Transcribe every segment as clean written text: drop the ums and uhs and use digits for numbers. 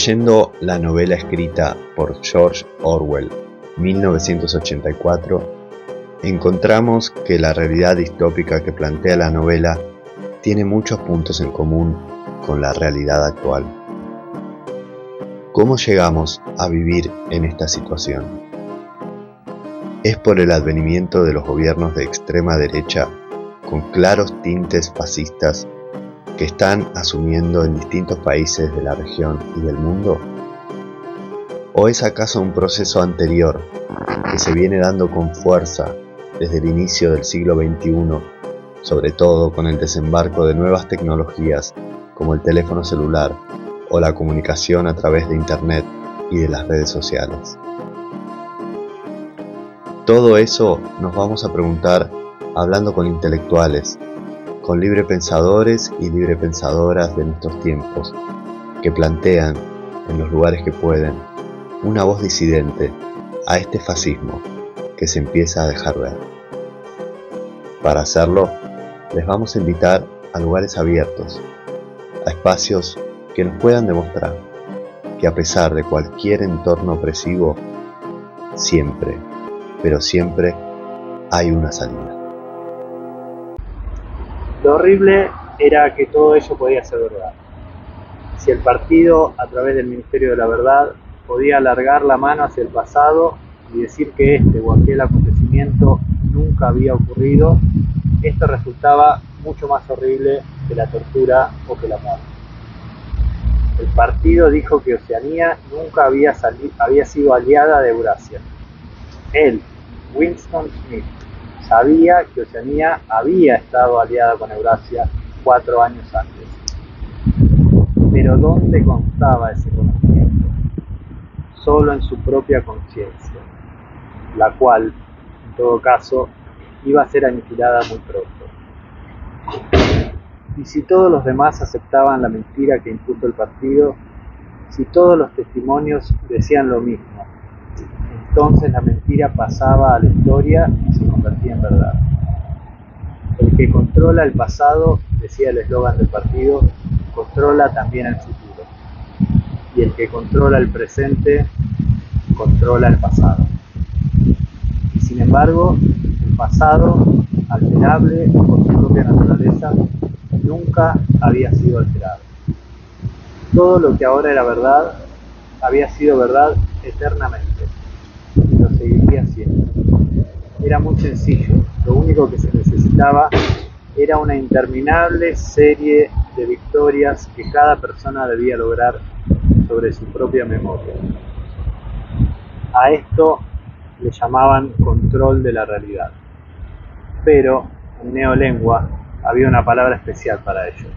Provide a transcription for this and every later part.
Leyendo la novela escrita por George Orwell, 1984, encontramos que la realidad distópica que plantea la novela tiene muchos puntos en común con la realidad actual. ¿Cómo llegamos a vivir en esta situación? Es por el advenimiento de los gobiernos de extrema derecha con claros tintes fascistas que están asumiendo en distintos países de la región y del mundo? ¿O es acaso un proceso anterior que se viene dando con fuerza desde el inicio del siglo XXI, sobre todo con el desembarco de nuevas tecnologías como el teléfono celular o la comunicación a través de Internet y de las redes sociales? Todo eso nos vamos a preguntar hablando con intelectuales, con librepensadores y librepensadoras de nuestros tiempos, que plantean, en los lugares que pueden, una voz disidente a este fascismo que se empieza a dejar ver. Para hacerlo, les vamos a invitar a lugares abiertos, a espacios que nos puedan demostrar que a pesar de cualquier entorno opresivo, siempre, pero siempre, hay una salida. Lo horrible era que todo ello podía ser verdad. Si el partido, a través del Ministerio de la Verdad, podía alargar la mano hacia el pasado y decir que este o aquel acontecimiento nunca había ocurrido, esto resultaba mucho más horrible que la tortura o que la muerte. El partido dijo que Oceanía nunca había sido aliada de Eurasia. Él, Winston Smith, sabía que Oceanía había estado aliada con Eurasia 4 años antes. Pero ¿dónde constaba ese conocimiento? Solo en su propia conciencia, la cual, en todo caso, iba a ser aniquilada muy pronto. Y si todos los demás aceptaban la mentira que impuso el partido, si todos los testimonios decían lo mismo, entonces la mentira pasaba a la historia y se convertía en verdad. El que controla el pasado, decía el eslogan del partido, controla también el futuro. Y el que controla el presente, controla el pasado. Y sin embargo, el pasado, alterable por su propia naturaleza, nunca había sido alterado. Todo lo que ahora era verdad, había sido verdad eternamente. Y lo seguiría siendo. Era muy sencillo, lo único que se necesitaba era una interminable serie de victorias que cada persona debía lograr sobre su propia memoria. A esto le llamaban control de la realidad, pero en neolengua había una palabra especial para ello: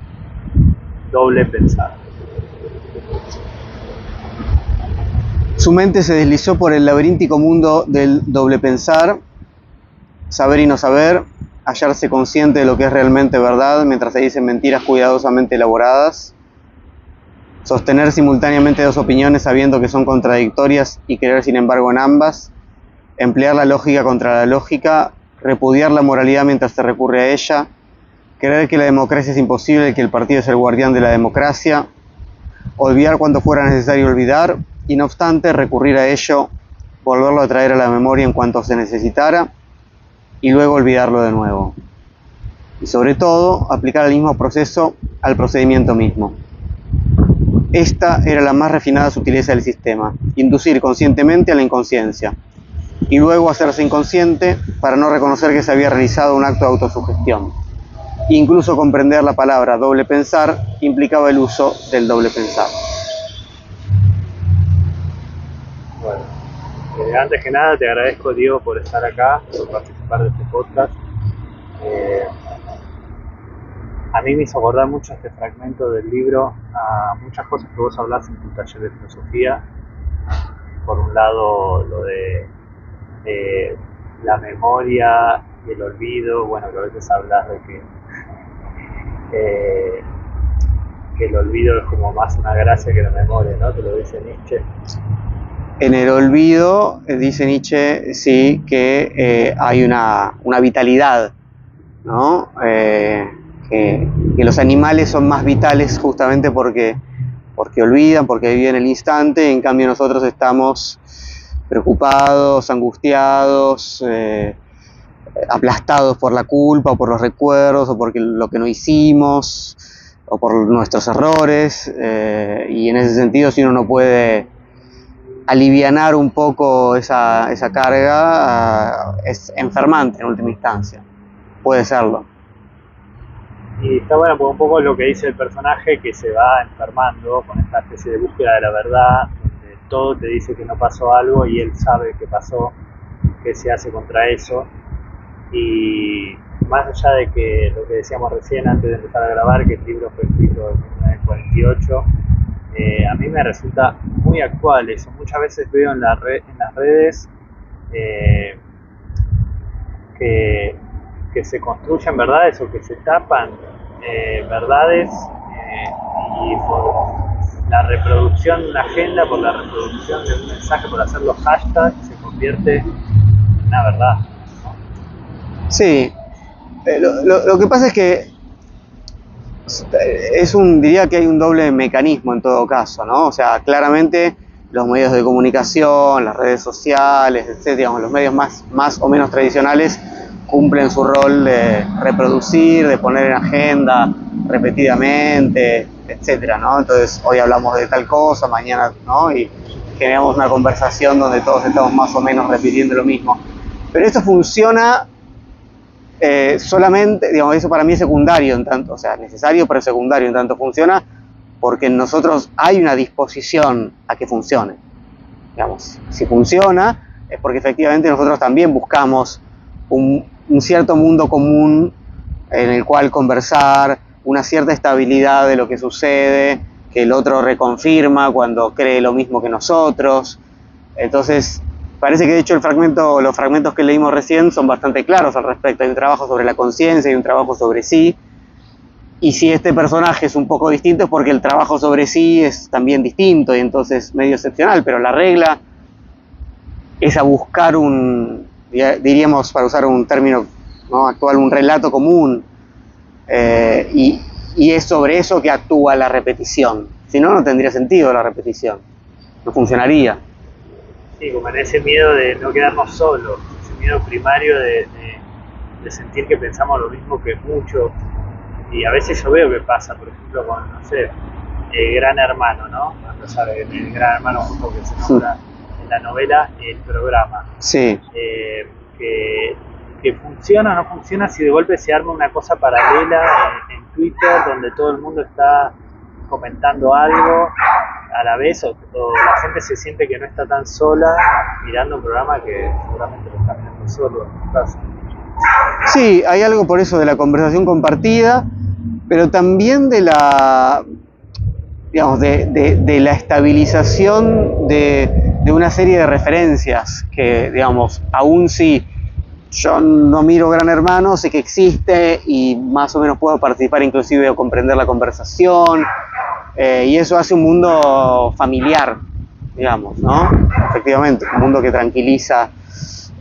doble pensar. Su mente se deslizó por el laberíntico mundo del doble pensar, saber y no saber, hallarse consciente de lo que es realmente verdad mientras se dicen mentiras cuidadosamente elaboradas, sostener simultáneamente dos opiniones sabiendo que son contradictorias y creer sin embargo en ambas, emplear la lógica contra la lógica, repudiar la moralidad mientras se recurre a ella, creer que la democracia es imposible y que el partido es el guardián de la democracia, olvidar cuando fuera necesario olvidar y no obstante recurrir a ello, volverlo a traer a la memoria en cuanto se necesitara y luego olvidarlo de nuevo. Y sobre todo, aplicar el mismo proceso al procedimiento mismo. Esta era la más refinada sutileza del sistema: inducir conscientemente a la inconsciencia y luego hacerse inconsciente para no reconocer que se había realizado un acto de autosugestión. Incluso comprender la palabra doble pensar implicaba el uso del doble pensar. Bueno, antes que nada te agradezco, Diego, por estar acá, por participar de este podcast. A mí me hizo acordar mucho este fragmento del libro a muchas cosas que vos hablás en tu taller de filosofía. Por un lado, lo de la memoria y el olvido, bueno, que a veces hablas de que el olvido es como más una gracia que la memoria, ¿no? Te lo dice Nietzsche. En el olvido, dice Nietzsche, sí, que hay una vitalidad, ¿no? Que los animales son más vitales justamente porque porque olvidan, porque viven el instante. En cambio nosotros estamos preocupados, angustiados, aplastados por la culpa, o por los recuerdos, o por lo que no hicimos, o por nuestros errores, y en ese sentido, si uno no puede alivianar un poco esa carga, es enfermante en última instancia, puede serlo. Y está bueno porque un poco lo que dice el personaje, que se va enfermando con esta especie de búsqueda de la verdad, donde todo te dice que no pasó algo y él sabe que pasó, qué se hace contra eso. Y más allá de que lo que decíamos recién antes de empezar a grabar, que el libro fue escrito en 1948, a mí me resulta muy actual eso. Muchas veces veo en las redes que se construyen verdades o que se tapan verdades y por la reproducción de una agenda, por la reproducción de un mensaje, por hacer los hashtags, se convierte en una verdad, ¿no? Sí, lo que pasa es que diría que hay un doble mecanismo en todo caso, ¿no? O sea, claramente los medios de comunicación, las redes sociales, etcétera, digamos, los medios más o menos tradicionales cumplen su rol de reproducir, de poner en agenda repetidamente, etcétera, ¿no? Entonces, hoy hablamos de tal cosa, mañana, ¿no? Y generamos una conversación donde todos estamos más o menos repitiendo lo mismo. Pero esto funciona solamente, digamos, eso para mí es secundario en tanto, o sea, necesario pero secundario en tanto funciona, porque en nosotros hay una disposición a que funcione. Digamos, si funciona es porque efectivamente nosotros también buscamos un cierto mundo común en el cual conversar, una cierta estabilidad de lo que sucede, que el otro reconfirma cuando cree lo mismo que nosotros. Entonces, parece que de hecho los fragmentos que leímos recién son bastante claros al respecto. Hay un trabajo sobre la conciencia y un trabajo sobre sí. Y si este personaje es un poco distinto es porque el trabajo sobre sí es también distinto y entonces medio excepcional, pero la regla es a buscar diríamos, para usar un término, ¿no?, actual, un relato común, y es sobre eso que actúa la repetición. Si no, no tendría sentido la repetición, no funcionaría. Sí, como en ese miedo de no quedarnos solos, ese miedo primario de sentir que pensamos lo mismo que muchos. Y a veces yo veo que pasa, por ejemplo, con, no sé, Gran Hermano, ¿no? A pesar de el Gran Hermano justo que se nombra en la novela, el programa. Sí. Que funciona o no funciona si de golpe se arma una cosa paralela en Twitter donde todo el mundo está comentando algo a la vez, o la gente se siente que no está tan sola mirando un programa que seguramente lo está mirando solo en su casa. Sí, hay algo por eso de la conversación compartida, pero también de la, digamos, de la estabilización de una serie de referencias que, digamos, aún si yo no miro Gran Hermano, sé que existe y más o menos puedo participar inclusive o comprender la conversación, y eso hace un mundo familiar, digamos, ¿no? Efectivamente, un mundo que tranquiliza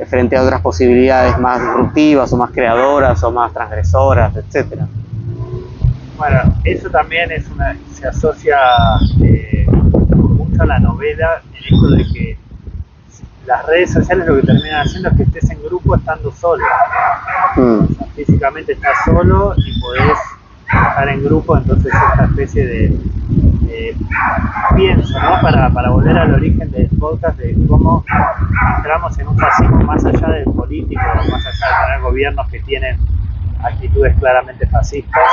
frente a otras posibilidades más disruptivas o más creadoras o más transgresoras, etcétera. Bueno, eso también se asocia mucho a la novela, el hecho de que las redes sociales lo que terminan haciendo es que estés en grupo estando solo. O sea, físicamente estás solo y podés estar en grupo, entonces esta especie de pienso, ¿no? Para volver al origen del podcast, de cómo entramos en un fascismo más allá del político, más allá de tener gobiernos que tienen actitudes claramente fascistas.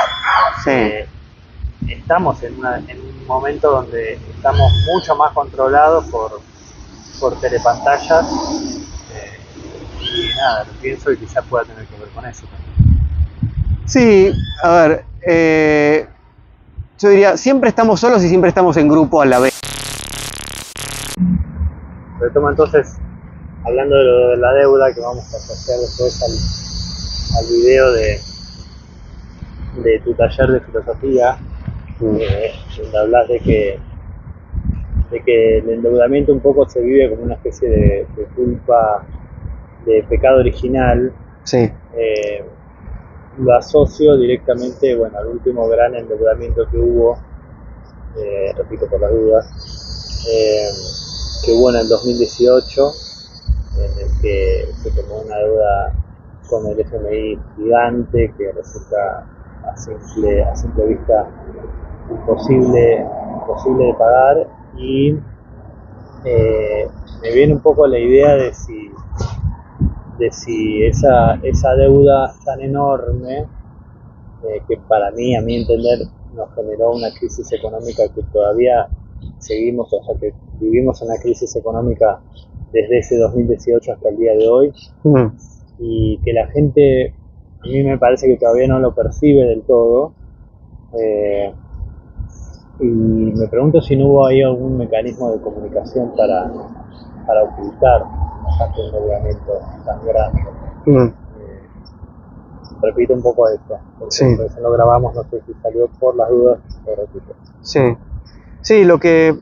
Sí. Estamos en un momento donde estamos mucho más controlados por telepantallas, y nada, lo pienso y quizás pueda tener que ver con eso también. Sí, a ver, yo diría, siempre estamos solos y siempre estamos en grupo a la vez. Retomo entonces, hablando de la deuda, que vamos a asociar después al video de tu taller de filosofía, donde hablas de que el endeudamiento un poco se vive como una especie de culpa, de pecado original. Sí. Lo asocio directamente, bueno, al último gran endeudamiento que hubo repito por las dudas, que hubo en el 2018, en el que se tomó una deuda con el FMI gigante que resulta a simple vista imposible de pagar, y me viene un poco la idea de si esa deuda tan enorme, que para mí, a mi entender, nos generó una crisis económica que todavía seguimos, o sea que vivimos una crisis económica desde ese 2018 hasta el día de hoy, y que la gente, a mí me parece que todavía no lo percibe del todo, y me pregunto si no hubo ahí algún mecanismo de comunicación para ocultar bastante endeudamiento tan grande. Repito un poco esto, porque Sí. por eso lo grabamos, no sé si salió, por las dudas, lo repito. Sí, lo que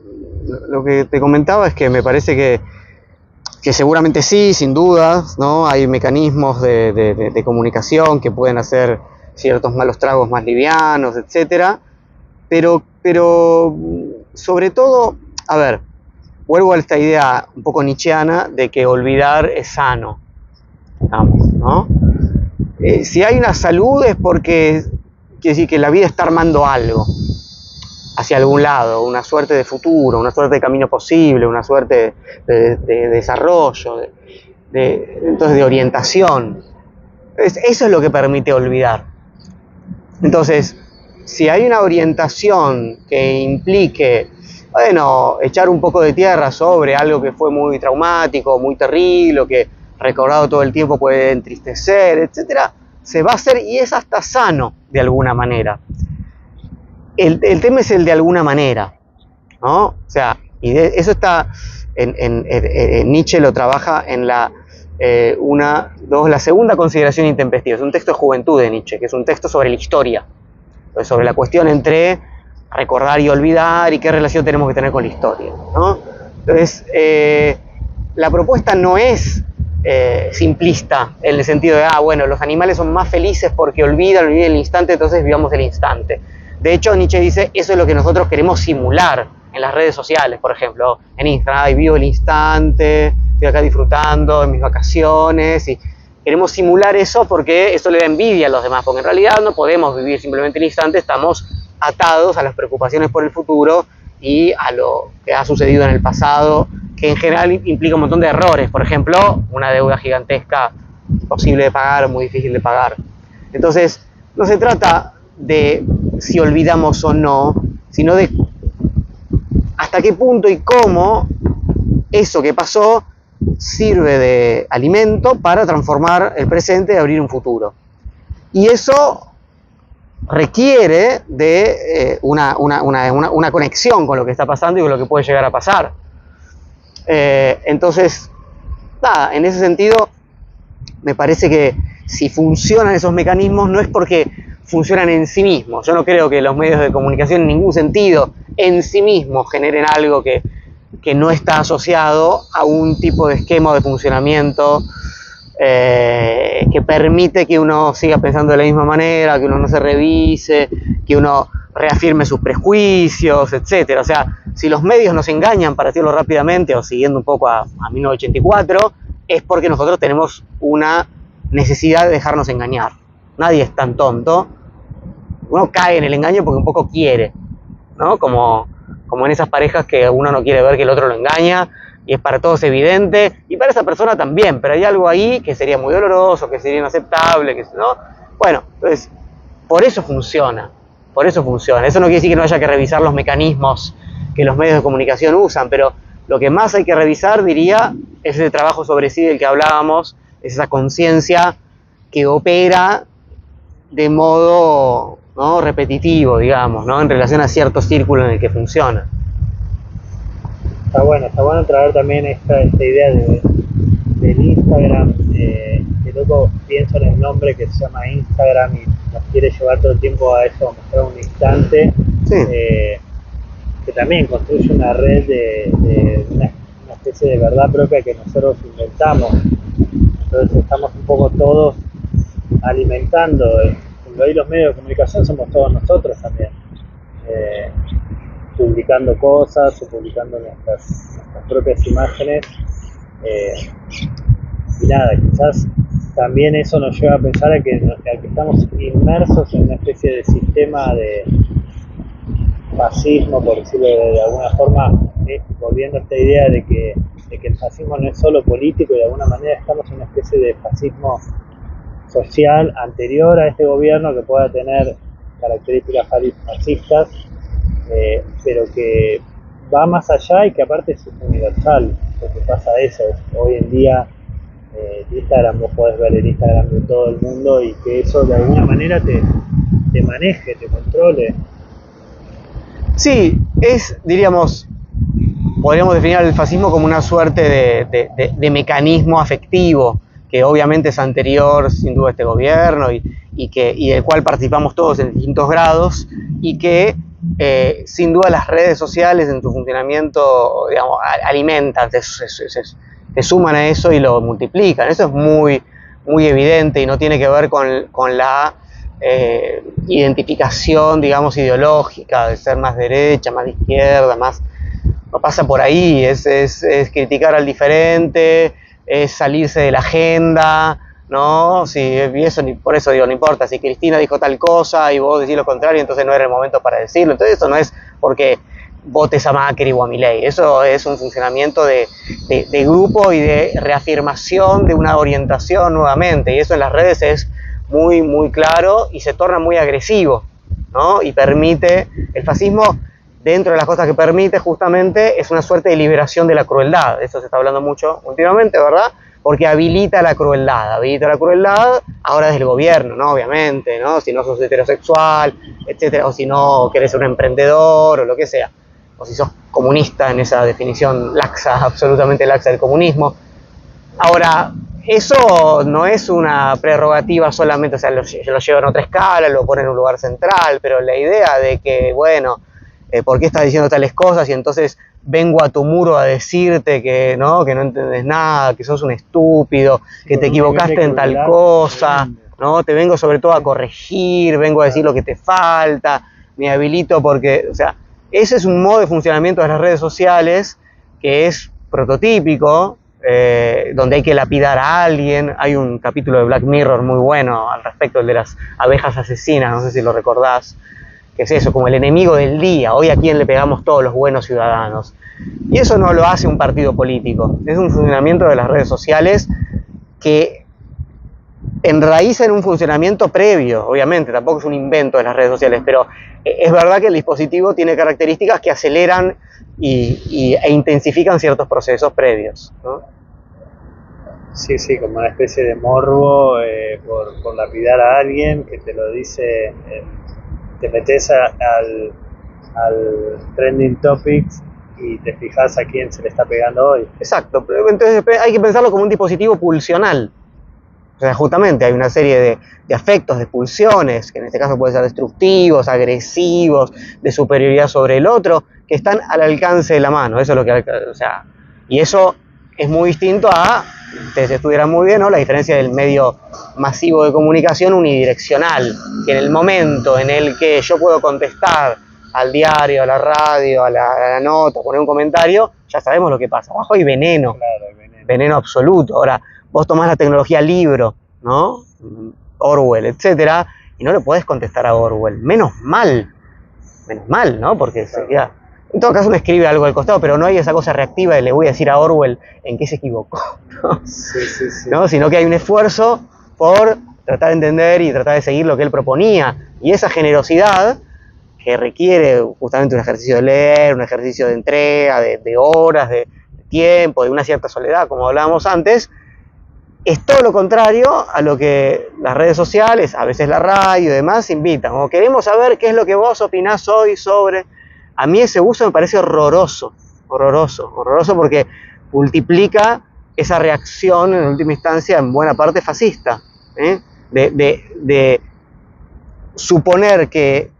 te comentaba es que me parece que seguramente sí, sin dudas, ¿no? Hay mecanismos de comunicación que pueden hacer ciertos malos tragos más livianos, etcétera, pero sobre todo, a ver, vuelvo a esta idea un poco nietzscheana de que olvidar es sano, digamos, ¿no? Si hay una salud es porque quiere decir que la vida está armando algo hacia algún lado, una suerte de futuro, una suerte de camino posible, una suerte de desarrollo, entonces de orientación. Eso es lo que permite olvidar. Entonces, si hay una orientación que implique, bueno, echar un poco de tierra sobre algo que fue muy traumático, muy terrible, o que recordado todo el tiempo puede entristecer, etcétera, se va a hacer, y es hasta sano de alguna manera. El tema es el de alguna manera, ¿no? O sea, y eso está en Nietzsche lo trabaja en la segunda consideración intempestiva. Es un texto de Juventud de Nietzsche, que es un texto sobre la historia, sobre la cuestión entre recordar y olvidar y qué relación tenemos que tener con la historia, ¿no? Entonces, la propuesta no es simplista en el sentido de, bueno, los animales son más felices porque olvidan el instante, entonces vivamos el instante. De hecho, Nietzsche dice, eso es lo que nosotros queremos simular en las redes sociales, por ejemplo, en Instagram, vivo el instante, estoy acá disfrutando de mis vacaciones, y queremos simular eso porque eso le da envidia a los demás, porque en realidad no podemos vivir simplemente el instante, estamos atados a las preocupaciones por el futuro y a lo que ha sucedido en el pasado, que en general implica un montón de errores, por ejemplo, una deuda gigantesca, imposible de pagar, muy difícil de pagar. Entonces, no se trata de si olvidamos o no, sino de hasta qué punto y cómo eso que pasó sirve de alimento para transformar el presente y abrir un futuro. Y eso requiere de una conexión con lo que está pasando y con lo que puede llegar a pasar. Entonces, nada, en ese sentido, me parece que si funcionan esos mecanismos no es porque funcionan en sí mismos. Yo no creo que los medios de comunicación en ningún sentido en sí mismos generen algo que no está asociado a un tipo de esquema de funcionamiento que permite que uno siga pensando de la misma manera, que uno no se revise, que uno reafirme sus prejuicios, etc. O sea, si los medios nos engañan, para decirlo rápidamente, o siguiendo un poco a 1984, es porque nosotros tenemos una necesidad de dejarnos engañar. Nadie es tan tonto. Uno cae en el engaño porque un poco quiere, ¿no? Como en esas parejas que uno no quiere ver que el otro lo engaña, y es para todos evidente, y para esa persona también, pero hay algo ahí que sería muy doloroso, que sería inaceptable, ¿no? Bueno, entonces, por eso funciona. Eso no quiere decir que no haya que revisar los mecanismos que los medios de comunicación usan, pero lo que más hay que revisar, diría, es ese trabajo sobre sí del que hablábamos, es esa conciencia que opera de modo, ¿no?, repetitivo, digamos, ¿no?, en relación a cierto círculo en el que funciona. Está bueno traer también esta idea del Instagram, que luego pienso en el nombre que se llama Instagram y nos quiere llevar todo el tiempo a eso, a mostrar un instante, Sí. Que también construye una red de una especie de verdad propia que nosotros inventamos. Entonces estamos un poco todos alimentando, hoy los medios de comunicación somos todos nosotros también. publicando cosas o publicando nuestras propias imágenes. Y nada, quizás también eso nos lleva a pensar a que estamos inmersos en una especie de sistema de fascismo, por decirlo de alguna forma, volviendo a esta idea de que el fascismo no es solo político, y de alguna manera estamos en una especie de fascismo social anterior a este gobierno que pueda tener características fascistas, pero que va más allá y que aparte es universal. Porque pasa eso, hoy en día Instagram, vos podés ver el Instagram de todo el mundo y que eso de alguna manera te maneje, te controle. Sí, diríamos, podríamos definir el fascismo como una suerte de mecanismo afectivo que obviamente es anterior sin duda a este gobierno y del cual participamos todos en distintos grados, y que sin duda las redes sociales en su funcionamiento, digamos, alimentan, se suman a eso y lo multiplican. Eso es muy, muy evidente y no tiene que ver con la identificación, digamos, ideológica, de ser más derecha, más de izquierda, no pasa por ahí, es criticar al diferente, es salirse de la agenda, ¿no? Y eso, por eso digo, no importa, si Cristina dijo tal cosa y vos decís lo contrario, entonces no era el momento para decirlo. Entonces eso no es porque votes a Macri o a Milei, eso es un funcionamiento de grupo y de reafirmación de una orientación nuevamente, y eso en las redes es muy, muy claro y se torna muy agresivo, ¿no? Y permite, el fascismo, dentro de las cosas que permite justamente, es una suerte de liberación de la crueldad. Eso se está hablando mucho últimamente, ¿verdad? Porque habilita la crueldad ahora desde el gobierno, ¿no? Obviamente, ¿no? Si no sos heterosexual, etcétera, o si no querés ser un emprendedor o lo que sea, o si sos comunista en esa definición laxa, absolutamente laxa del comunismo. Ahora, eso no es una prerrogativa solamente, o sea, lo llevan a otra escala, lo ponen en un lugar central, pero la idea de que, bueno, ¿por qué estás diciendo tales cosas? Y entonces vengo a tu muro a decirte que no entendés nada, que sos un estúpido, que te equivocaste en tal cosa, ¿no? Te vengo sobre todo a corregir, vengo a decir lo que te falta, me habilito porque, o sea, ese es un modo de funcionamiento de las redes sociales que es prototípico, donde hay que lapidar a alguien. Hay un capítulo de Black Mirror muy bueno al respecto, el de las abejas asesinas, no sé si lo recordás, que es eso, como el enemigo del día, hoy a quién le pegamos todos los buenos ciudadanos. Y eso no lo hace un partido político, es un funcionamiento de las redes sociales que enraiza en un funcionamiento previo, obviamente, tampoco es un invento de las redes sociales, pero es verdad que el dispositivo tiene características que aceleran e intensifican ciertos procesos previos, ¿no? Sí, como una especie de morbo por lapidar a alguien que te lo dice, te metes al trending topics y te fijas a quién se le está pegando hoy. Exacto, entonces hay que pensarlo como un dispositivo pulsional. O sea, justamente hay una serie de afectos, de pulsiones, que en este caso pueden ser destructivos, agresivos, de superioridad sobre el otro, que están al alcance de la mano. Eso es lo que, o sea, y eso es muy distinto a, ustedes estudiarán muy bien, ¿no?, la diferencia del medio masivo de comunicación unidireccional, que en el momento en el que yo puedo contestar al diario, a la radio, a la nota, poner un comentario, ya sabemos lo que pasa. Abajo hay veneno, claro, veneno absoluto. Ahora, vos tomás la tecnología libro, ¿no?, Orwell, etcétera, y no le podés contestar a Orwell. Menos mal, ¿no? Porque sería, en todo caso uno escribe algo al costado, pero no hay esa cosa reactiva de le voy a decir a Orwell en qué se equivocó, ¿no? Sí. ¿No? Sino que hay un esfuerzo por tratar de entender y tratar de seguir lo que él proponía. Y esa generosidad, que requiere justamente un ejercicio de leer, un ejercicio de entrega, de horas, de tiempo, de una cierta soledad, como hablábamos antes, es todo lo contrario a lo que las redes sociales, a veces la radio y demás, invitan. O queremos saber qué es lo que vos opinás hoy sobre... A mí ese uso me parece horroroso porque multiplica esa reacción en última instancia en buena parte fascista, ¿eh? De suponer que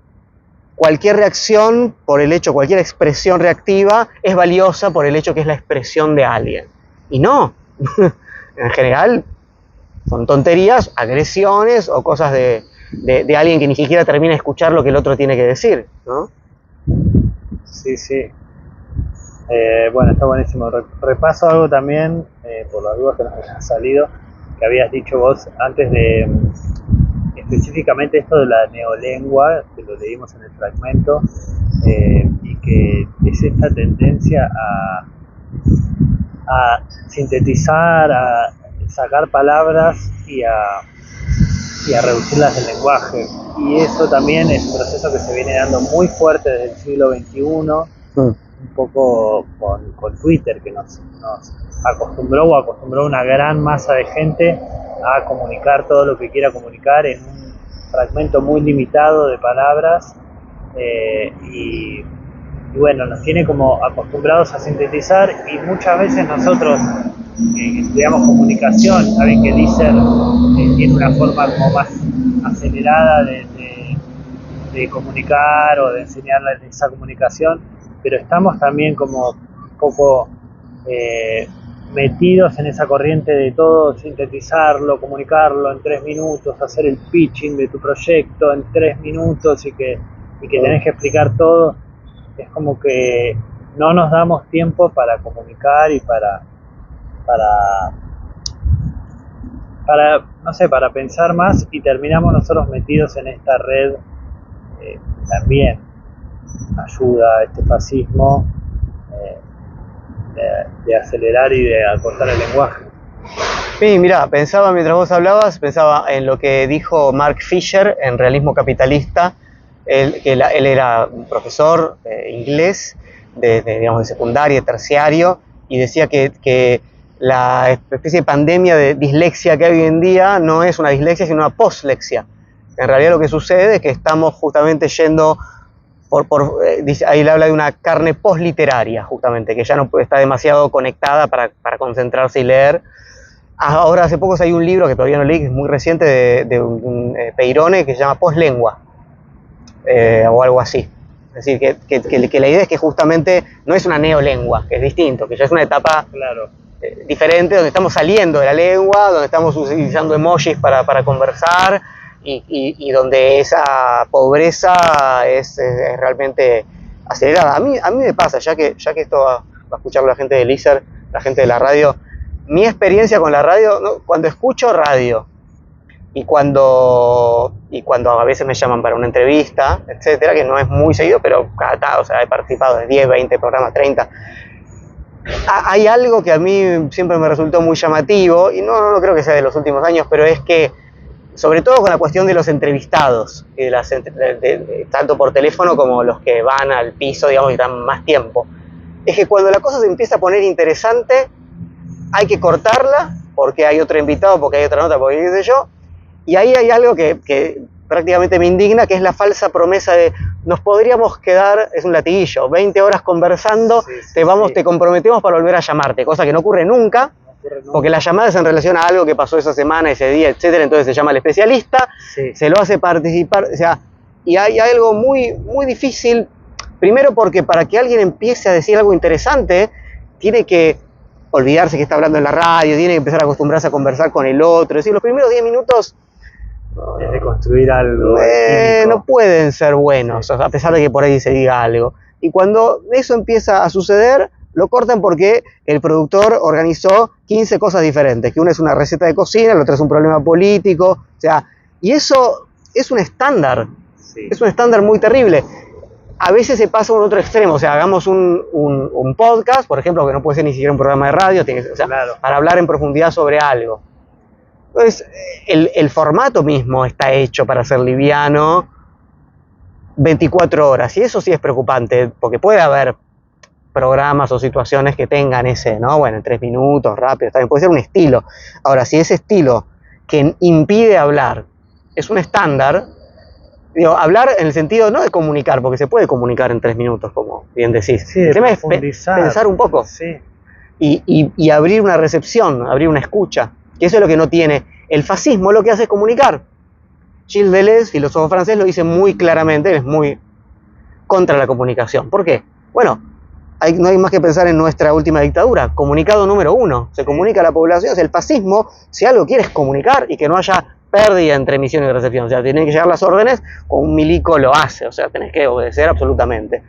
cualquier reacción por el hecho, cualquier expresión reactiva es valiosa por el hecho que es la expresión de alguien. Y no, en general son tonterías, agresiones o cosas de alguien que ni siquiera termina de escuchar lo que el otro tiene que decir, ¿no? Sí, sí. Bueno, está buenísimo. Repaso algo también, por las dudas que nos habían salido, que habías dicho vos antes de específicamente esto de la neolengua, que lo leímos en el fragmento, y que es esta tendencia a sintetizar, a sacar palabras y a reducirlas del lenguaje. Y eso también es un proceso que se viene dando muy fuerte desde el siglo XXI, un poco con Twitter, que nos acostumbró a una gran masa de gente a comunicar todo lo que quiera comunicar en un fragmento muy limitado de palabras, y bueno, nos tiene como acostumbrados a sintetizar, y muchas veces nosotros que estudiamos comunicación saben que Lícer tiene una forma como más acelerada de comunicar o de enseñarles esa comunicación, pero estamos también como un poco metidos en esa corriente de todo sintetizarlo, comunicarlo en 3 minutos, hacer el pitching de tu proyecto en 3 minutos y que tenés que explicar todo. Es como que no nos damos tiempo para comunicar y para no sé, para pensar más, y terminamos nosotros metidos en esta red. También ayuda a este fascismo de acelerar y de acortar el lenguaje. Sí, mira, pensaba mientras vos hablabas, pensaba en lo que dijo Mark Fisher en Realismo Capitalista. Él era un profesor inglés digamos, de secundaria, terciario, y decía que la especie de pandemia de dislexia que hay hoy en día no es una dislexia, sino una poslexia. En realidad lo que sucede es que estamos justamente yendo ahí le habla de una carne posliteraria, justamente, que ya no está demasiado conectada para concentrarse y leer. Ahora hace poco hay un libro que todavía no leí, que es muy reciente, de un Peirone, que se llama Poslengua, o algo así. Es decir, que la idea es que justamente no es una neolengua, que es distinto, que ya es una etapa diferente, donde estamos saliendo de la lengua, donde estamos utilizando emojis para conversar, y donde esa pobreza es realmente acelerada. A mí me pasa, ya que esto va a escucharlo la gente de Lícer, la gente de la radio, mi experiencia con la radio, ¿no? Cuando escucho radio y cuando a veces me llaman para una entrevista, etcétera, que no es muy seguido, pero o sea, he participado de 10, 20 programas, 30. Hay algo que a mí siempre me resultó muy llamativo, y no creo que sea de los últimos años, pero es que, sobre todo con la cuestión de los entrevistados, y tanto por teléfono como los que van al piso, digamos, y están más tiempo, es que cuando la cosa se empieza a poner interesante, hay que cortarla, porque hay otro invitado, porque hay otra nota, porque qué sé yo, y ahí hay algo que prácticamente me indigna, que es la falsa promesa de nos podríamos quedar, es un latiguillo, 20 horas conversando, te comprometemos para volver a llamarte, cosa que no ocurre nunca, porque la llamada es en relación a algo que pasó esa semana, ese día, etcétera. Entonces se llama al especialista, se lo hace participar, o sea, y hay algo muy, muy difícil, primero porque para que alguien empiece a decir algo interesante, tiene que olvidarse que está hablando en la radio, tiene que empezar a acostumbrarse a conversar con el otro, es decir, los primeros 10 minutos es de construir algo. No pueden ser buenos, a pesar de que por ahí se diga algo. Y cuando eso empieza a suceder, lo cortan porque el productor organizó 15 cosas diferentes, que una es una receta de cocina, la otra es un problema político, o sea, y eso es un estándar, es un estándar muy terrible. A veces se pasa a un otro extremo, o sea, hagamos un podcast, por ejemplo, que no puede ser ni siquiera un programa de radio, tiene que, o sea, para hablar en profundidad sobre algo. Entonces, el formato mismo está hecho para ser liviano 24 horas, y eso sí es preocupante, porque puede haber programas o situaciones que tengan ese, ¿no? Bueno, en 3 minutos, rápido, también puede ser un estilo. Ahora, si ese estilo que impide hablar es un estándar, digo, hablar en el sentido no de comunicar, porque se puede comunicar en 3 minutos, como bien decís. Sí, el tema es pensar un poco, y abrir una recepción, abrir una escucha, que eso es lo que no tiene. El fascismo lo que hace es comunicar. Gilles Deleuze, filósofo francés, lo dice muy claramente, es muy contra la comunicación. ¿Por qué? Bueno, no hay más que pensar en nuestra última dictadura, comunicado número 1, se comunica a la población. O sea, el fascismo, si algo quiere es comunicar y que no haya pérdida entre emisión y recepción, o sea, tienen que llegar las órdenes, con un milico lo hace, o sea, tenés que obedecer absolutamente.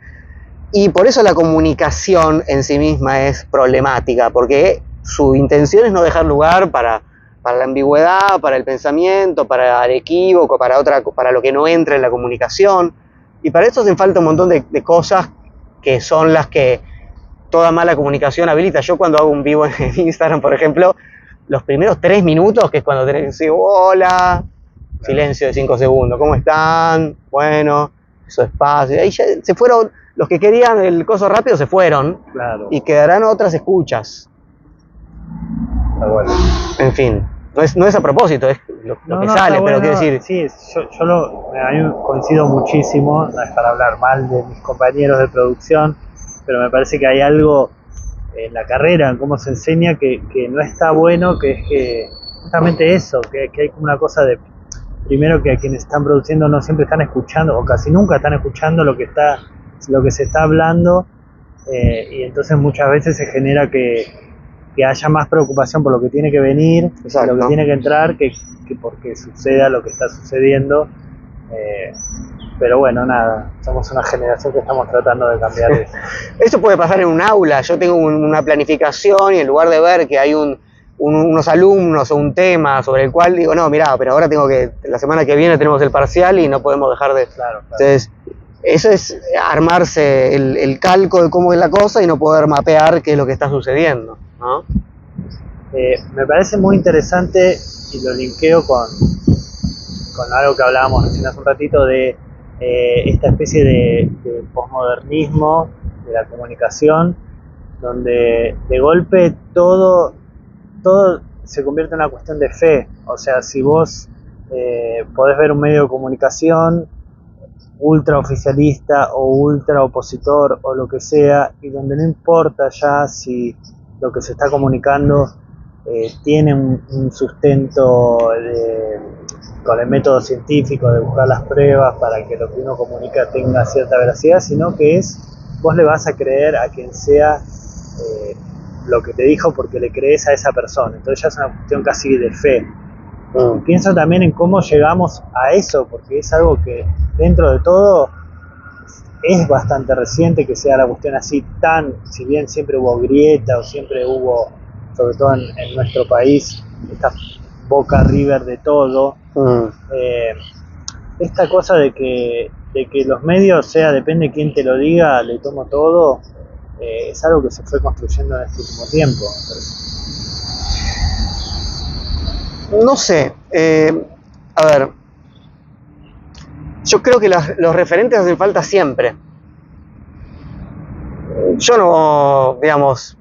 Y por eso la comunicación en sí misma es problemática, porque su intención es no dejar lugar para la ambigüedad, para el pensamiento, para el equívoco, para lo que no entra en la comunicación. Y para eso hacen falta un montón de cosas que son las que toda mala comunicación habilita. Yo cuando hago un vivo en Instagram, por ejemplo, los primeros 3 minutos, que es cuando tenés que decir hola, silencio de 5 segundos, ¿cómo están? Bueno, eso espacio. Ahí ya se fueron, los que querían el coso rápido se fueron, Claro. y quedarán otras escuchas. Está bueno. En fin, no es a propósito, es lo que sale, pero quiero decir... Sí, a mí coincido muchísimo, no es para hablar mal de mis compañeros de producción, pero me parece que hay algo en la carrera, en cómo se enseña, que no está bueno, que es que justamente eso, que hay como una cosa de, primero, que a quienes están produciendo no siempre están escuchando, o casi nunca están escuchando lo que se está hablando, y entonces muchas veces se genera que haya más preocupación por lo que tiene que venir, Exacto. lo que tiene que entrar, que porque suceda lo que está sucediendo. Pero bueno, nada, somos una generación que estamos tratando de cambiar eso. Eso puede pasar en un aula. Yo tengo una planificación y en lugar de ver que hay unos alumnos o un tema sobre el cual digo, no, mirá, pero ahora la semana que viene tenemos el parcial y no podemos dejar de... Claro. Entonces, eso es armarse el calco de cómo es la cosa y no poder mapear qué es lo que está sucediendo, ¿no? Me parece muy interesante, y lo linkeo con algo que hablábamos recién hace un ratito, de esta especie de posmodernismo de la comunicación, donde de golpe todo se convierte en una cuestión de fe. O sea, si vos podés ver un medio de comunicación ultra oficialista o ultra opositor o lo que sea, y donde no importa ya si lo que se está comunicando tiene un sustento con el método científico de buscar las pruebas para que lo que uno comunica tenga cierta veracidad, sino que vos le vas a creer a quien sea lo que te dijo porque le crees a esa persona. Entonces ya es una cuestión casi de fe. Y pienso también en cómo llegamos a eso, porque es algo que dentro de todo es bastante reciente que sea la cuestión así si bien siempre hubo grieta o siempre hubo, sobre todo en nuestro país, esta Boca River de todo, esta cosa de que los medios, depende de quién te lo diga, le tomo todo, es algo que se fue construyendo en este último tiempo. No sé, a ver, yo creo que los referentes hacen falta siempre. Yo no, digamos,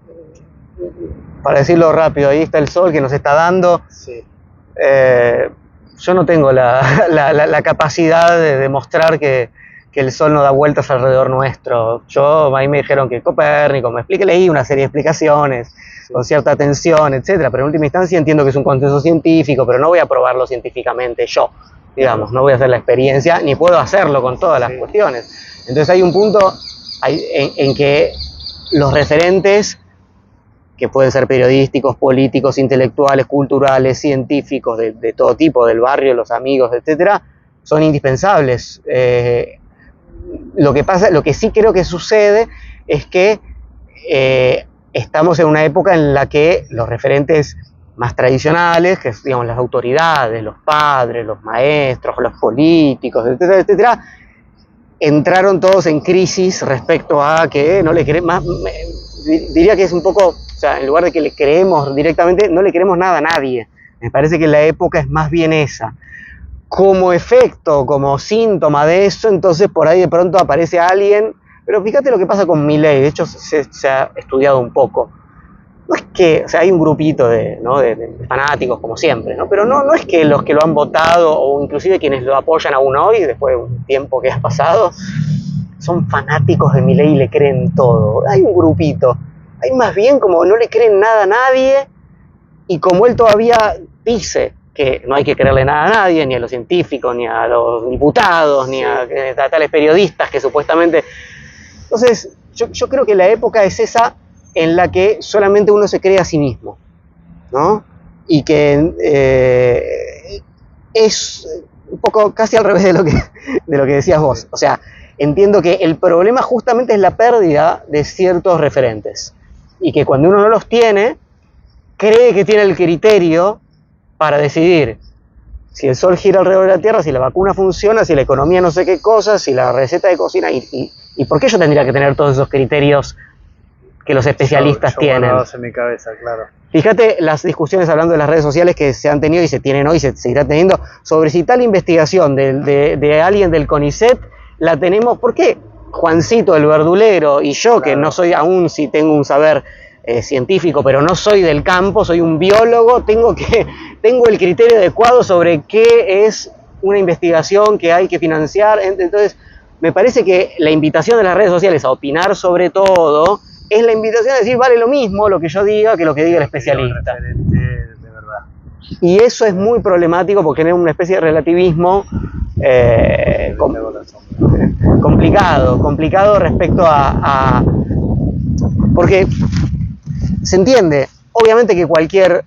para decirlo rápido, ahí está el sol que nos está dando. Sí. Yo no tengo la capacidad de demostrar que el sol no da vueltas alrededor nuestro. Ahí me dijeron que Copérnico, leí una serie de explicaciones con cierta atención, etcétera, pero en última instancia entiendo que es un consenso científico, pero no voy a probarlo científicamente yo, digamos, no voy a hacer la experiencia, ni puedo hacerlo con todas las cuestiones. Entonces hay un punto en que los referentes, que pueden ser periodísticos, políticos, intelectuales, culturales, científicos, de todo tipo, del barrio, los amigos, etcétera, son indispensables. Lo que sí creo que sucede es que estamos en una época en la que los referentes más tradicionales, que digamos las autoridades, los padres, los maestros, los políticos, etcétera, etcétera, entraron todos en crisis respecto a que no le creen más. Diría que es un poco, o sea, en lugar de que le creemos directamente, no le creemos nada a nadie. Me parece que la época es más bien esa. Como efecto, como síntoma de eso, entonces por ahí de pronto aparece alguien. Pero fíjate lo que pasa con Milei, de hecho se ha estudiado un poco. No es que, o sea, hay un grupito de fanáticos como siempre, ¿no? Pero no es que los que lo han votado o inclusive quienes lo apoyan aún hoy, después de un tiempo que ha pasado, son fanáticos de Milei y le creen todo. Hay un grupito. Hay más bien como no le creen nada a nadie, y como él todavía dice que no hay que creerle nada a nadie, ni a los científicos, ni a los diputados, ni a tales periodistas que supuestamente... Entonces, yo creo que la época es esa en la que solamente uno se cree a sí mismo, ¿no? Y que es un poco casi al revés de lo que decías vos. O sea, entiendo que el problema justamente es la pérdida de ciertos referentes. Y que cuando uno no los tiene, cree que tiene el criterio para decidir si el sol gira alrededor de la Tierra, si la vacuna funciona, si la economía no sé qué cosa, si la receta de cocina. ¿Y por qué yo tendría que tener todos esos criterios que los especialistas tienen? Guardados en mi cabeza, claro. Fíjate las discusiones hablando de las redes sociales que se han tenido y se tienen hoy y se seguirá teniendo sobre si tal investigación de alguien del CONICET la tenemos. ¿Por qué Juancito, el verdulero, y yo, que no soy, aún si tengo un saber científico, pero no soy del campo, soy un biólogo, tengo el criterio adecuado sobre qué es una investigación que hay que financiar? Entonces, me parece que la invitación de las redes sociales a opinar sobre todo es la invitación a decir, vale lo mismo lo que yo diga que lo que diga el especialista. De verdad. Y eso es muy problemático porque genera una especie de relativismo complicado respecto a... Porque se entiende, obviamente que cualquier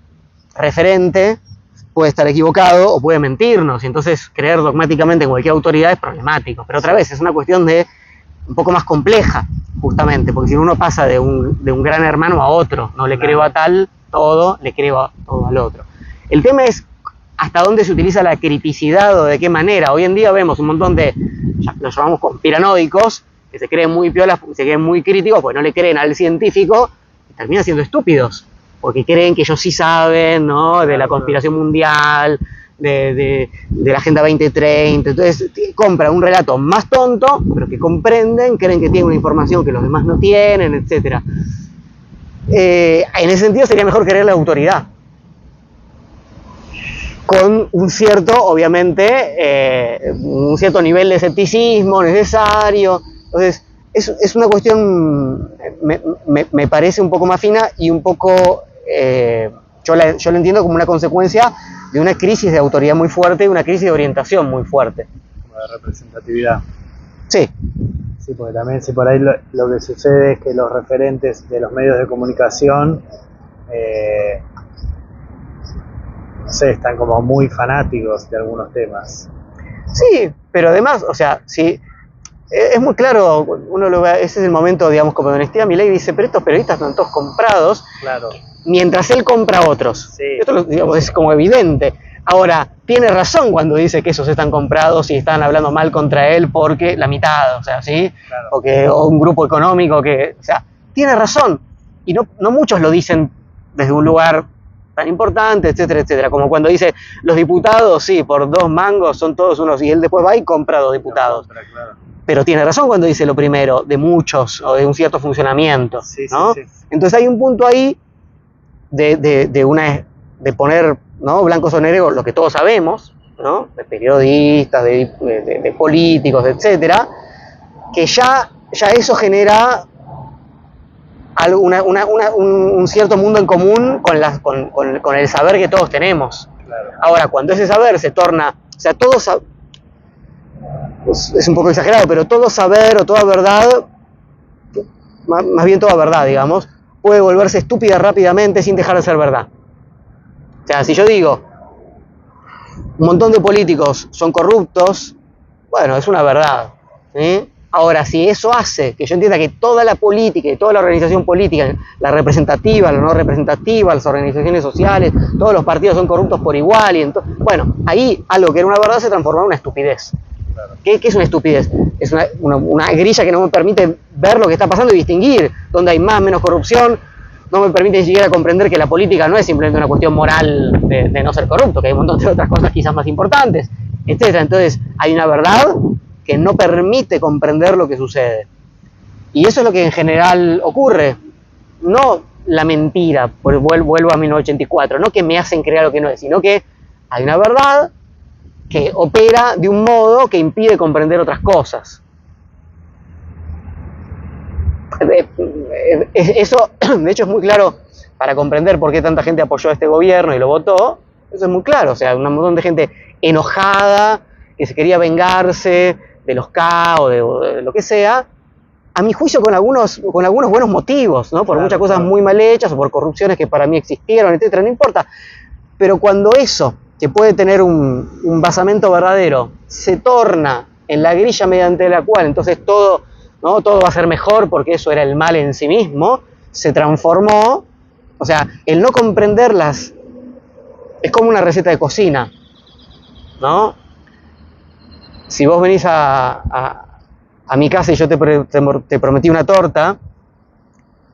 referente puede estar equivocado o puede mentirnos, y entonces creer dogmáticamente en cualquier autoridad es problemático. Pero otra vez, es una cuestión un poco más compleja, justamente, porque si uno pasa de un gran hermano a otro, no le creo a tal todo, le creo todo al otro. El tema es hasta dónde se utiliza la criticidad o de qué manera. Hoy en día vemos un montón de, ya los llamamos conspiranoicos, que se creen muy piolas, se creen muy críticos, porque no le creen al científico, y terminan siendo estúpidos, porque creen que ellos sí saben, ¿no?, de la conspiración mundial, de la Agenda 2030. Entonces compran un relato más tonto, pero que comprenden, creen que tienen una información que los demás no tienen, etc. En ese sentido sería mejor creer la autoridad, con un cierto, obviamente, un cierto nivel de escepticismo necesario. Entonces, es una cuestión, me parece un poco más fina y un poco, yo la entiendo como una consecuencia de una crisis de autoridad muy fuerte y una crisis de orientación muy fuerte. Como de representatividad. Sí. Sí, porque también si por ahí lo que sucede es que los referentes de los medios de comunicación, no sé, están como muy fanáticos de algunos temas. Sí, pero además, o sea, sí, es muy claro, uno lo ve, ese es el momento, digamos, como de honestidad. Milei dice, pero estos periodistas están todos comprados, claro, mientras él compra a otros. Sí. Esto, digamos, es como evidente. Ahora, tiene razón cuando dice que esos están comprados y están hablando mal contra él porque la mitad, o sea, ¿sí? Claro. O un grupo económico que, o sea, tiene razón. Y no muchos lo dicen desde un lugar tan importante, etcétera, etcétera. Como cuando dice, los diputados, sí, por 2 mangos son todos unos, y él después va y compra 2 diputados. Claro. Pero tiene razón cuando dice lo primero, de muchos, o de un cierto funcionamiento, Sí, ¿no? sí. Entonces hay un punto ahí de poner, ¿no?, blanco sobre negro lo que todos sabemos, ¿no?, de periodistas, de políticos, etcétera, que ya eso genera un cierto mundo en común con el saber que todos tenemos. Claro. Ahora, cuando ese saber se torna, o sea, es un poco exagerado, pero todo saber o toda verdad, más bien toda verdad, digamos, puede volverse estúpida rápidamente sin dejar de ser verdad. O sea, si yo digo, un montón de políticos son corruptos, bueno, es una verdad, ¿sí? Ahora, si eso hace que yo entienda que toda la política y toda la organización política, la representativa, la no representativa, las organizaciones sociales, todos los partidos son corruptos por igual, y bueno, ahí algo que era una verdad se transforma en una estupidez. Claro. ¿Qué es una estupidez? Es una grilla que no me permite ver lo que está pasando y distinguir dónde hay más, menos corrupción. No me permite ni siquiera comprender que la política no es simplemente una cuestión moral de no ser corrupto, que hay un montón de otras cosas quizás más importantes, etc. Entonces, hay una verdad que no permite comprender lo que sucede. Y eso es lo que en general ocurre. No la mentira, vuelvo a 1984, no que me hacen creer lo que no es, sino que hay una verdad que opera de un modo que impide comprender otras cosas. Eso, de hecho, es muy claro para comprender por qué tanta gente apoyó a este gobierno y lo votó. Eso es muy claro, o sea, un montón de gente enojada, que se quería vengarse de los K o de lo que sea, a mi juicio con algunos buenos motivos, ¿no? Por Claro, muchas cosas claro. muy mal hechas o por corrupciones que para mí existieron, etcétera, no importa. Pero cuando eso, que puede tener un basamento verdadero, se torna en la grilla mediante la cual entonces todo, ¿no?, todo va a ser mejor porque eso era el mal en sí mismo, se transformó. O sea, el no comprenderlas es como una receta de cocina, ¿no? Si vos venís a mi casa y yo te prometí una torta,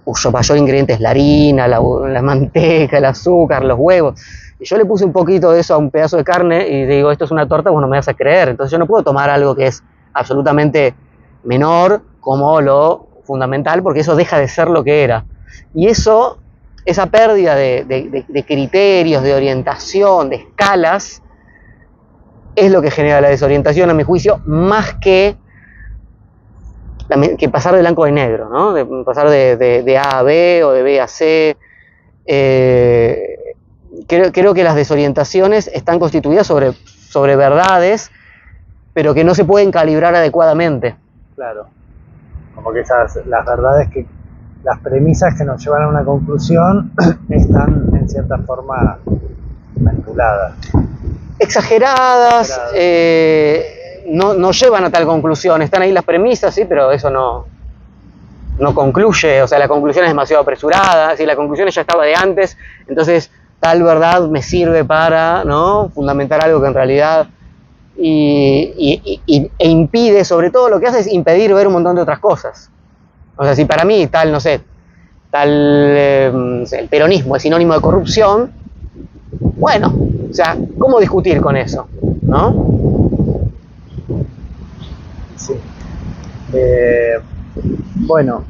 cuyo mayor ingrediente es la harina, la manteca, el azúcar, los huevos, y yo le puse un poquito de eso a un pedazo de carne y digo, esto es una torta, vos no me vas a creer. Entonces yo no puedo tomar algo que es absolutamente menor como lo fundamental, porque eso deja de ser lo que era. Y eso, esa pérdida de criterios, de orientación, de escalas, es lo que genera la desorientación, a mi juicio, más que pasar de blanco a negro, ¿no? De pasar de A a B o de B a C. Creo que las desorientaciones están constituidas sobre verdades, pero que no se pueden calibrar adecuadamente. Claro, como que las verdades, que las premisas que nos llevan a una conclusión están en cierta forma manipuladas. Exageradas, no llevan a tal conclusión. Están ahí las premisas, sí, pero eso no concluye. O sea, la conclusión es demasiado apresurada. Si la conclusión ya estaba de antes, entonces tal verdad me sirve para, ¿no?, fundamentar algo que en realidad e impide, sobre todo lo que hace es impedir ver un montón de otras cosas. O sea, si para mí tal, no sé, el peronismo es sinónimo de corrupción, bueno, o sea, ¿cómo discutir con eso? ¿No? Sí. Bueno,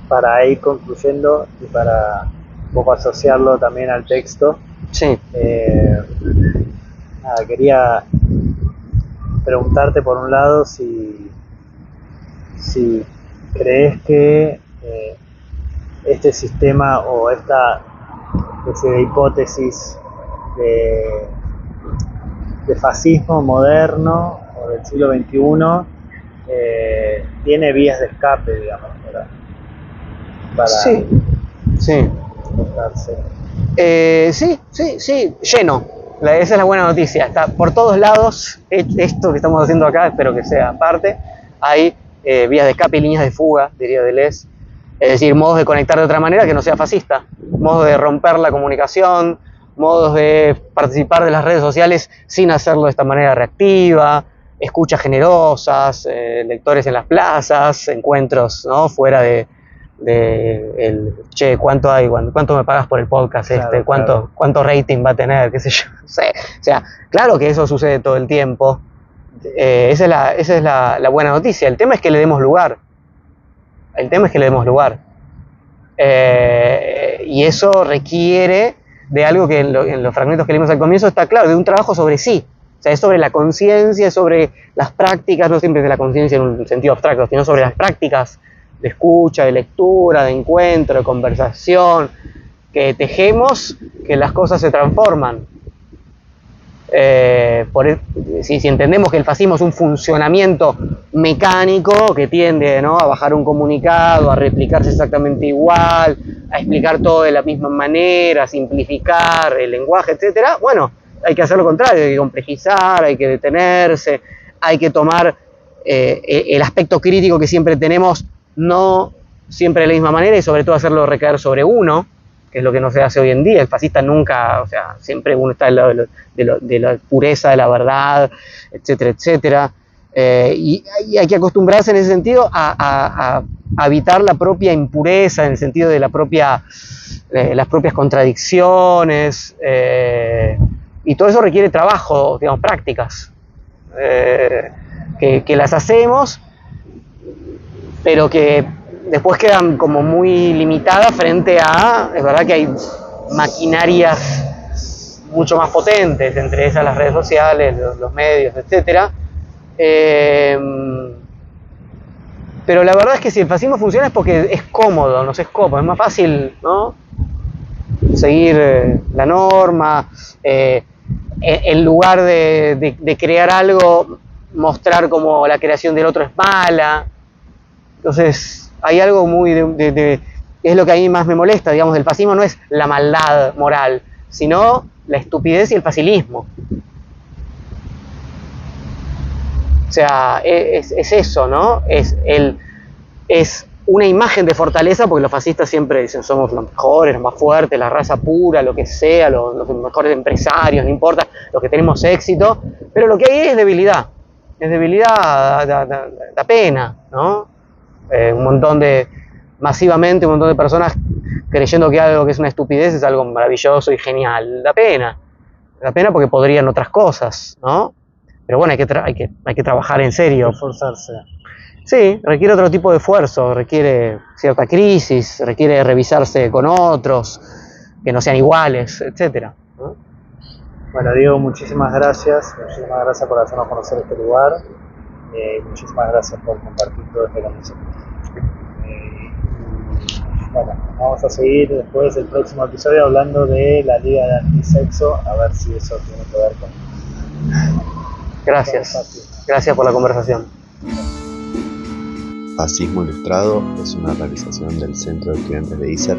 para ir concluyendo y para un poco asociarlo también al texto, sí. Nada, quería preguntarte por un lado si crees que este sistema o esta especie de hipótesis de fascismo moderno o del siglo XXI tiene vías de escape, digamos, para sí. enfocarse. Sí, lleno. Esa es la buena noticia. Está por todos lados. Esto que estamos haciendo acá, espero que sea parte. Hay vías de escape y líneas de fuga, diría Deleuze. Es decir, modos de conectar de otra manera que no sea fascista. Modos de romper la comunicación, modos de participar de las redes sociales sin hacerlo de esta manera reactiva, escuchas generosas, lectores en las plazas, encuentros, ¿no?, fuera de che, ¿cuánto hay? ¿Cuánto me pagas por el podcast este? Claro. ¿Cuánto rating va a tener? ¿Qué sé yo? No sé. O sea, claro que eso sucede todo el tiempo. Esa es la buena noticia. El tema es que le demos lugar. Y eso requiere de algo que en los fragmentos que leímos al comienzo está claro, de un trabajo sobre sí. O sea, es sobre la conciencia, sobre las prácticas, no siempre de la conciencia en un sentido abstracto, sino sobre las prácticas de escucha, de lectura, de encuentro, de conversación, que tejemos que las cosas se transforman. Si entendemos que el fascismo es un funcionamiento mecánico que tiende, ¿no?, a bajar un comunicado, a replicarse exactamente igual, a explicar todo de la misma manera, a simplificar el lenguaje, etcétera, bueno, hay que hacer lo contrario, hay que complejizar, hay que detenerse, hay que tomar el aspecto crítico que siempre tenemos, no siempre de la misma manera, y sobre todo hacerlo recaer sobre uno, que es lo que no se hace hoy en día. El fascista nunca, o sea, siempre uno está al lado de la pureza de la verdad, etcétera, etcétera. Y hay que acostumbrarse en ese sentido a evitar la propia impureza, en el sentido de las propias contradicciones, y todo eso requiere trabajo, digamos, prácticas, que las hacemos, pero que después quedan como muy limitadas frente a, es verdad que hay maquinarias mucho más potentes, entre esas las redes sociales, los medios, etcétera. Pero la verdad es que si el fascismo funciona es porque es cómodo, nos es cómodo, es más fácil, ¿no?, seguir la norma, en lugar de crear algo, mostrar como la creación del otro es mala. Entonces hay algo muy es lo que a mí más me molesta, digamos, del fascismo no es la maldad moral, sino la estupidez y el facilismo. O sea, es eso, ¿no? Es una imagen de fortaleza, porque los fascistas siempre dicen somos los mejores, los más fuertes, la raza pura, lo que sea, los mejores empresarios, no importa, los que tenemos éxito, pero lo que hay es debilidad. Es debilidad, da pena, ¿no? Masivamente un montón de personas creyendo que algo que es una estupidez es algo maravilloso y genial. Da pena porque podrían otras cosas, ¿no? Pero bueno, hay que trabajar en serio. Esforzarse. Sí, requiere otro tipo de esfuerzo, requiere cierta crisis, requiere revisarse con otros, que no sean iguales, etc. ¿no? Bueno, Diego, muchísimas gracias por hacernos conocer este lugar, muchísimas gracias por compartir todo esto con nosotros. Bueno, vamos a seguir después del próximo episodio hablando de la Liga de Antisexo, a ver si eso tiene que ver con... Gracias por la conversación. Fascismo Ilustrado es una realización del Centro de Estudiantes de ISER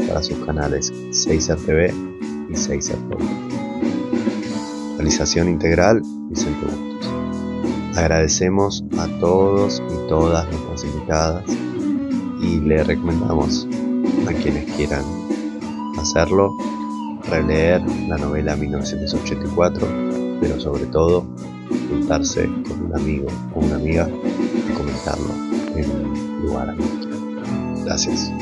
para sus canales 6er TV y 6er Podcast. Realización integral Vicente Bustos. Agradecemos a todos y todas nuestras invitadas y le recomendamos a quienes quieran hacerlo releer la novela 1984, pero sobre todo juntarse con un amigo o una amiga y comentarlo en un lugar amigo. Gracias.